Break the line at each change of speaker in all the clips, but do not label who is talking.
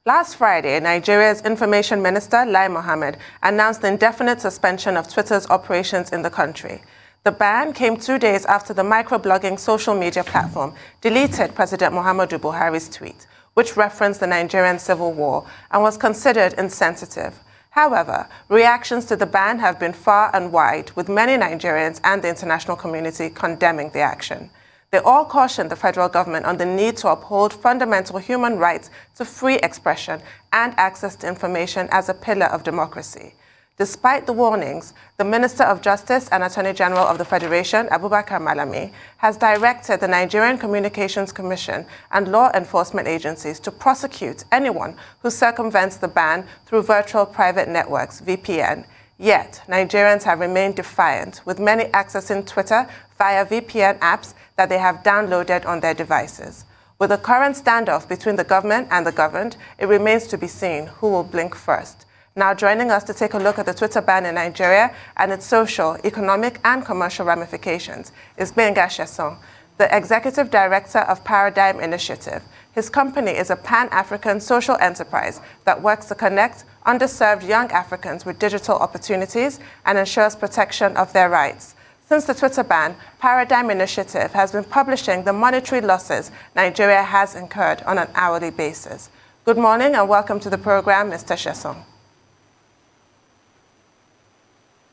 Last Friday, Nigeria's Information Minister, Lai Mohammed, announced the indefinite suspension of Twitter's operations in the country. The ban came 2 days after the microblogging social media platform deleted President Muhammadu Buhari's tweet, which referenced the Nigerian civil war and was considered insensitive. However, reactions to the ban have been far and wide, with many Nigerians and the international community condemning the action. They all cautioned the federal government on the need to uphold fundamental human rights to free expression and access to information as a pillar of democracy. Despite the warnings, the Minister of Justice and Attorney General of the Federation, Abubakar Malami, has directed the Nigerian Communications Commission and law enforcement agencies to prosecute anyone who circumvents the ban through virtual private networks, VPN. Yet, Nigerians have remained defiant, with many accessing Twitter via VPN apps that they have downloaded on their devices. With the current standoff between the government and the governed, it remains to be seen who will blink first. Now joining us to take a look at the Twitter ban in Nigeria and its social, economic, and commercial ramifications is Gbenga Sesan, the Executive Director of PAADIGM Initiative. His company is a pan-African social enterprise that works to connect underserved young Africans with digital opportunities and ensures protection of their rights. Since the Twitter ban, PAADIGM Initiative has been publishing the monetary losses Nigeria has incurred on an hourly basis. Good morning and welcome to the program, Mr. Sesan.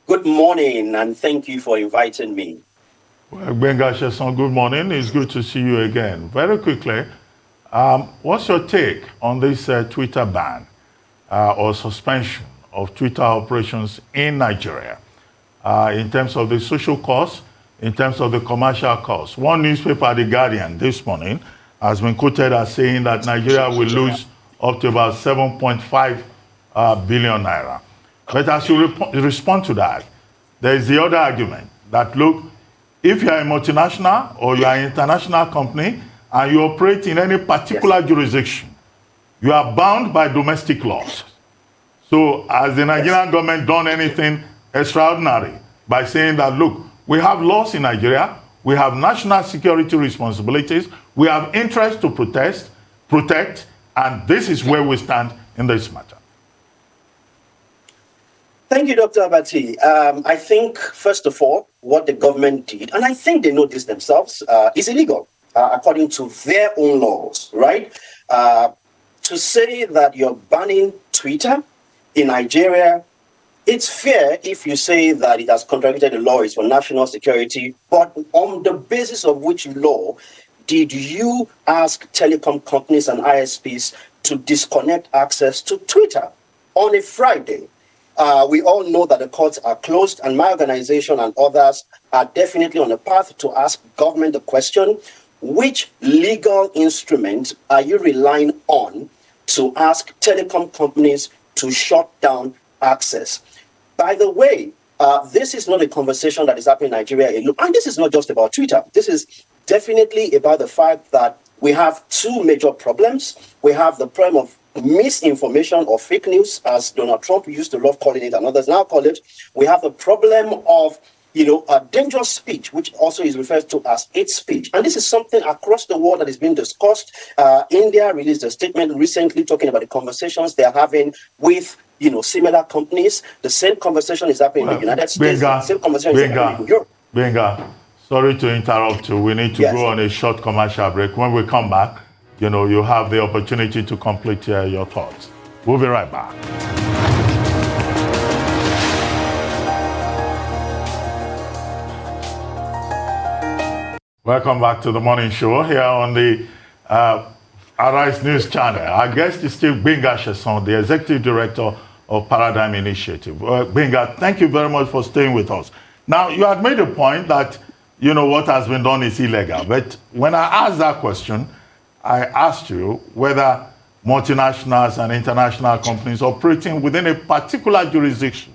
Good morning, and thank you for inviting me.
Well, Gbenga Sesan, good morning. It's good to see you again. Very quickly, what's your take on this Twitter ban or suspension of Twitter operations in Nigeria in terms of the social costs, in terms of the commercial costs? One newspaper, The Guardian, this morning has been quoted as saying that Nigeria will lose up to about 7.5 billion naira. But as you respond to that, there is the other argument that, look, if you are a multinational or you are an international company and you operate in any particular jurisdiction, you are bound by domestic laws. So has the Nigerian government done anything extraordinary by saying that, look, we have laws in Nigeria, we have national security responsibilities, we have interests to protect, and this is where we stand in this matter?
Thank you, Dr. Abati. I think, first of all, what the government did, and I think they know this themselves, is illegal according to their own laws, right? To say that you're banning Twitter in Nigeria, it's fair if you say that it has contradicted the law, it's for national security, but on the basis of which law did you ask telecom companies and ISPs to disconnect access to Twitter on a Friday? We all know that the courts are closed, and my organization and others are definitely on a path to ask government the question, which legal instrument are you relying on to ask telecom companies to shut down access? By the way, this is not a conversation that is happening in Nigeria alone, and this is not just about Twitter. This is definitely about the fact that we have two major problems. We have the problem of misinformation or fake news, as Donald Trump used to love calling it and others now call it. We have the problem of, dangerous speech, which also is referred to as hate speech. And this is something across the world that is being discussed. India released a statement recently talking about the conversations they are having with, similar companies. The same conversation is happening in the United States. The same conversation is happening in Europe.
Gbenga, sorry to interrupt you. We need to go on a short commercial break. When we come back, you have the opportunity to complete your thoughts. We'll be right back. Welcome back to the morning show here on the Arise News channel. Our guest is still Gbenga Sesan, the Executive Director of PAADIGM Initiative. Gbenga, thank you very much for staying with us. Now, you had made a point that, what has been done is illegal. But when I asked that question, I asked you whether multinationals and international companies operating within a particular jurisdiction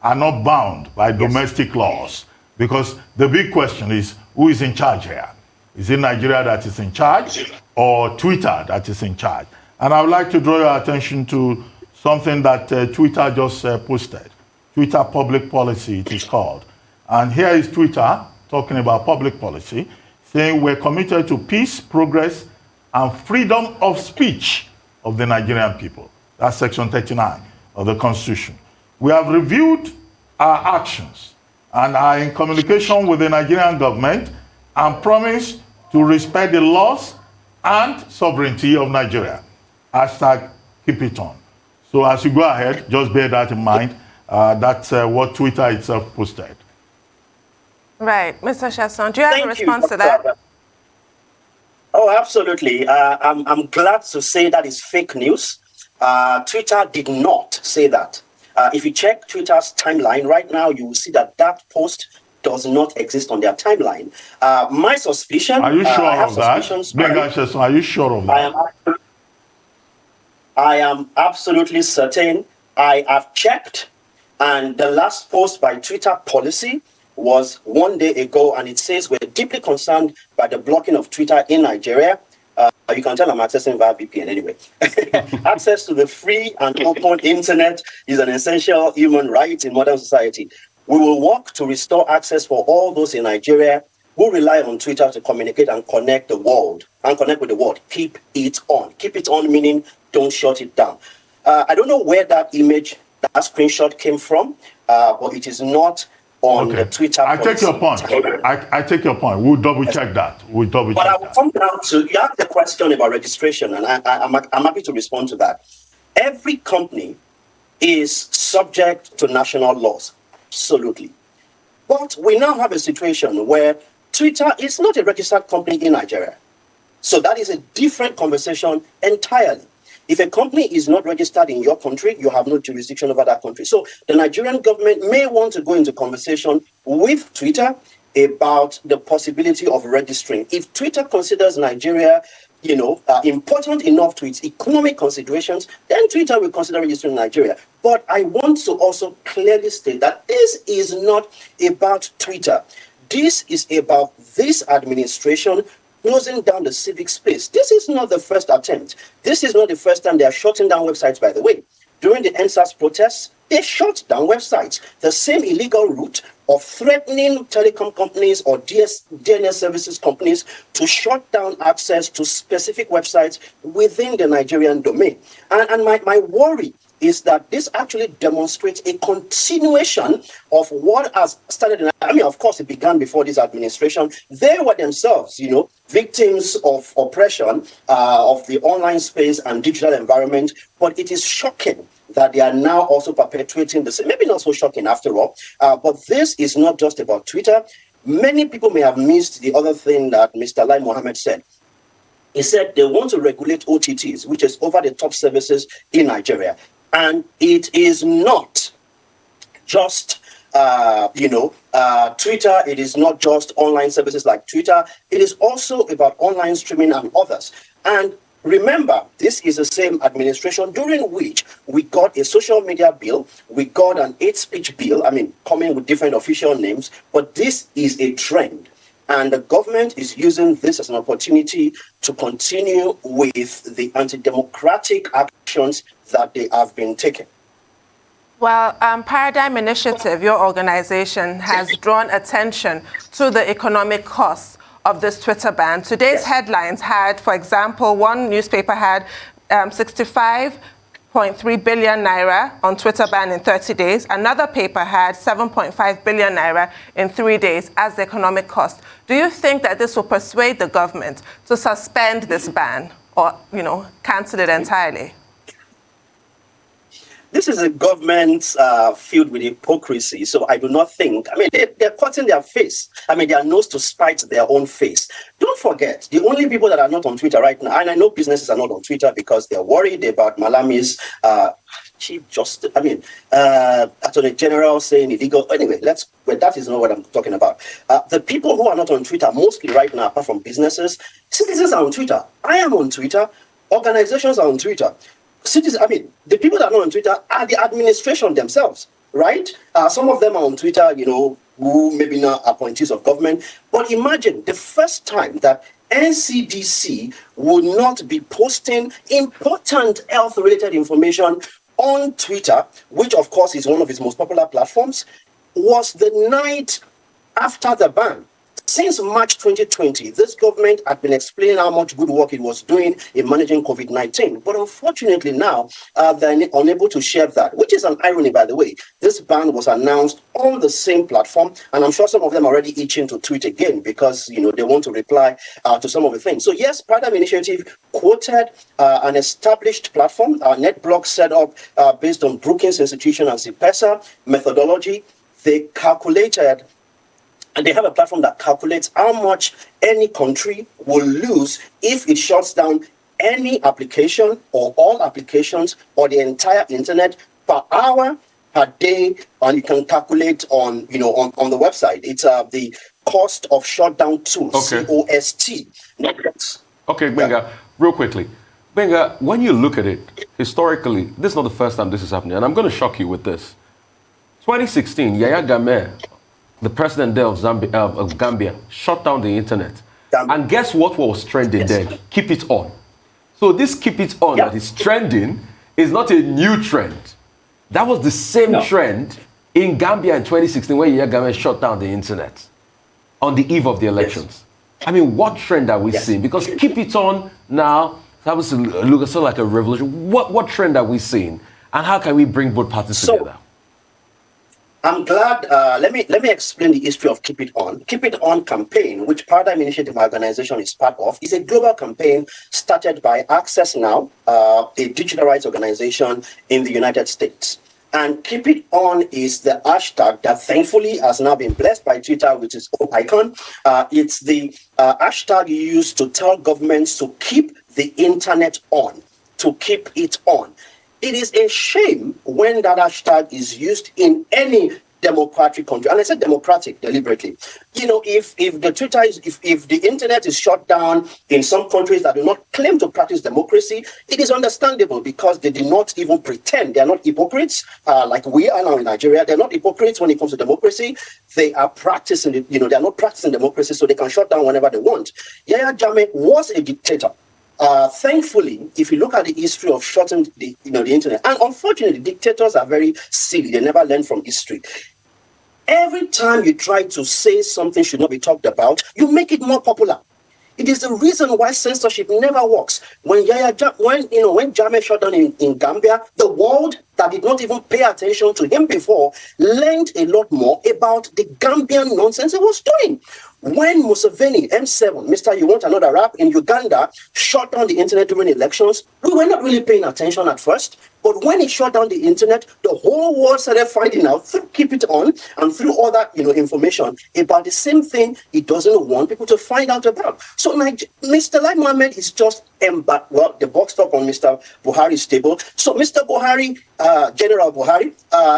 are not bound by domestic laws. Because the big question is, who is in charge here? Is it Nigeria that is in charge or Twitter that is in charge? And I would like to draw your attention to something that Twitter just posted. Twitter public policy, it is called. And here is Twitter talking about public policy, saying we're committed to peace, progress, and freedom of speech of the Nigerian people. That's Section 39 of the Constitution. We have reviewed our actions and are in communication with the Nigerian government and promise to respect the laws and sovereignty of Nigeria. Hashtag keep it on. So as you go ahead, just bear that in mind. That's what Twitter itself posted.
Right. Mr. Sesan, do you have a
Thank
response
you,
to that?
Oh, absolutely. I'm glad to say that is fake news. Twitter did not say that. If you check Twitter's timeline right now, you will see that that post does not exist on their timeline. My suspicion...
Are you sure
I have
of that?
suspicions.
Gbenga Sesan, are you sure of that?
I am absolutely certain. I have checked, and the last post by Twitter policy was 1 day ago, and it says we're deeply concerned by the blocking of Twitter in Nigeria. You can tell I'm accessing via VPN anyway. Access to the free and open internet is an essential human right in modern society. We will work to restore access for all those in Nigeria who rely on Twitter to communicate and connect the world and connect with the world. Keep it on. Keep it on meaning don't shut it down. I don't know where that image, that screenshot came from, but it is not on the Twitter.
I take your point. I take your point. We'll double check that. We'll double check that.
But I will come down to, you asked the question about registration, and I'm happy to respond to that. Every company is subject to national laws. Absolutely. But we now have a situation where Twitter is not a registered company in Nigeria. So that is a different conversation entirely. If a company is not registered in your country, you have no jurisdiction over that country. So the Nigerian government may want to go into conversation with Twitter about the possibility of registering. If Twitter considers Nigeria, important enough to its economic considerations, then Twitter will consider registering Nigeria. But I want to also clearly state that this is not about Twitter. This is about this administration closing down the civic space. This is not the first attempt. This is not the first time they are shutting down websites, by the way. During the NSAS protests, they shut down websites. The same illegal route of threatening telecom companies or DNS services companies to shut down access to specific websites within the Nigerian domain. And my worry is that this actually demonstrates a continuation of what has started. Of course, it began before this administration. They were themselves, victims of oppression of the online space and digital environment. But it is shocking that they are now also perpetuating this. Maybe not so shocking after all, but this is not just about Twitter. Many people may have missed the other thing that Mr. Lai Mohammed said. He said they want to regulate OTTs, which is over-the-top services in Nigeria. And it is not just, Twitter. It is not just online services like Twitter. It is also about online streaming and others. And remember, this is the same administration during which we got a social media bill, we got an hate speech bill, coming with different official names, but this is a trend. And the government is using this as an opportunity to continue with the anti-democratic actions that they have been taking.
Well, PAADIGM Initiative, your organization, has drawn attention to the economic costs of this Twitter ban. Today's headlines had, for example, one newspaper had 65.3 billion naira on Twitter ban in 30 days. Another paper had 7.5 billion naira in 3 days as the economic cost. Do you think that this will persuade the government to suspend this ban or, cancel it entirely?
This is a government filled with hypocrisy, so I do not think, they're cutting their face, their nose to spite their own face. Don't forget, the only people that are not on Twitter right now, and I know businesses are not on Twitter because they're worried about Malami's Chief Justice, Attorney General saying illegal. Anyway, that is not what I'm talking about. The people who are not on Twitter, mostly right now, apart from businesses, citizens are on Twitter. I am on Twitter. Organizations are on Twitter. Citizens, the people that are not on Twitter are the administration themselves, right? Some of them are on Twitter, who maybe not appointees of government. But imagine the first time that NCDC would not be posting important health-related information on Twitter, which of course is one of its most popular platforms, was the night after the ban. Since March 2020, this government had been explaining how much good work it was doing in managing COVID-19. But unfortunately now, they're unable to share that, which is an irony, by the way. This ban was announced on the same platform, and I'm sure some of them are already itching to tweet again because, they want to reply to some of the things. So yes, PAADIGM Initiative quoted an established platform, NetBlock set up based on Brookings Institution and CPESA methodology. They calculated, and they have a platform that calculates how much any country will lose if it shuts down any application or all applications or the entire internet per hour, per day, and you can calculate on the website. It's the cost of shutdown tool,
okay.
COST.
Okay, Gbenga, real quickly. Gbenga, when you look at it, historically, this is not the first time this is happening, and I'm going to shock you with this. 2016, Yahya Jammeh, the president there of Gambia, shut down the internet. And guess what was trending then? Keep it on. So this keep it on that is trending is not a new trend. That was the same trend in Gambia in 2016 when Yahya Jammeh shut down the internet on the eve of the elections. I mean, what trend are we seeing? Because keep it on now happens to look sort of like a revolution. What trend are we seeing? And how can we bring both parties together?
I'm glad. Let me explain the history of Keep It On. Keep It On campaign, which PAADIGM Initiative organization is part of, is a global campaign started by Access Now, a digital rights organization in the United States. And Keep It On is the hashtag that thankfully has now been blessed by Twitter, which is icon. It's the hashtag used to tell governments to keep the internet on, to keep it on. It is a shame when that hashtag is used in any democratic country. And I said democratic deliberately. If the Twitter is, if the internet is shut down in some countries that do not claim to practice democracy, it is understandable because they do not even pretend. They are not hypocrites like we are now in Nigeria. They're not hypocrites when it comes to democracy. They are practicing it. They are not practicing democracy, so they can shut down whenever they want. Yahya Jammeh was a dictator. Thankfully, if you look at the history of shutting the internet, and unfortunately, dictators are very silly. They never learn from history. Every time you try to say something should not be talked about, you make it more popular. It is the reason why censorship never works. When Jammeh shut down in Gambia, the world that did not even pay attention to him before learned a lot more about the Gambian nonsense he was doing. When Museveni, M7, Mr. You Want Another Rap in Uganda, shut down the internet during elections, we were not really paying attention at first. But when he shut down the internet, the whole world started finding out through Keep It On and through other information about the same thing he doesn't want people to find out about. So Mr. Lai Mohammed is just the box top on Mr. Buhari's table. So Mr. Buhari, General Buhari,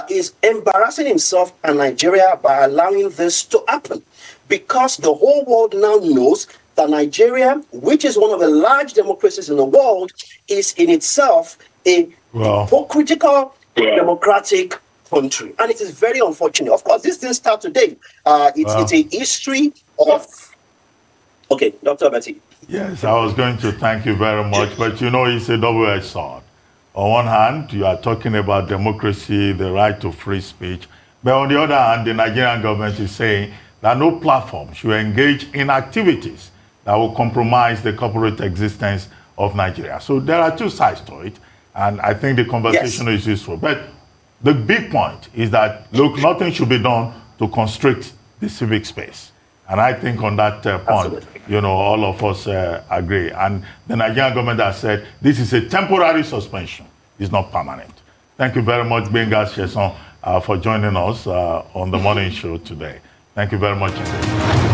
is embarrassing himself and Nigeria by allowing this to happen. Because the whole world now knows that Nigeria, which is one of the large democracies in the world, is in itself a hypocritical democratic country. And it is very unfortunate. Of course, this didn't start today. It's a history of... Okay, Dr. Betty.
Yes, I was going to thank you very much, but it's a double-edged sword. On one hand, you are talking about democracy, the right to free speech, but on the other hand, the Nigerian government is saying that no platform should engage in activities that will compromise the corporate existence of Nigeria. So there are two sides to it, and I think the conversation is useful. But the big point is that, look, nothing should be done to constrict the civic space. And I think on that point, all of us agree. And the Nigerian government has said this is a temporary suspension. It's not permanent. Thank you very much, Gbenga Sesan, for joining us on the morning show today. Thank you very much indeed.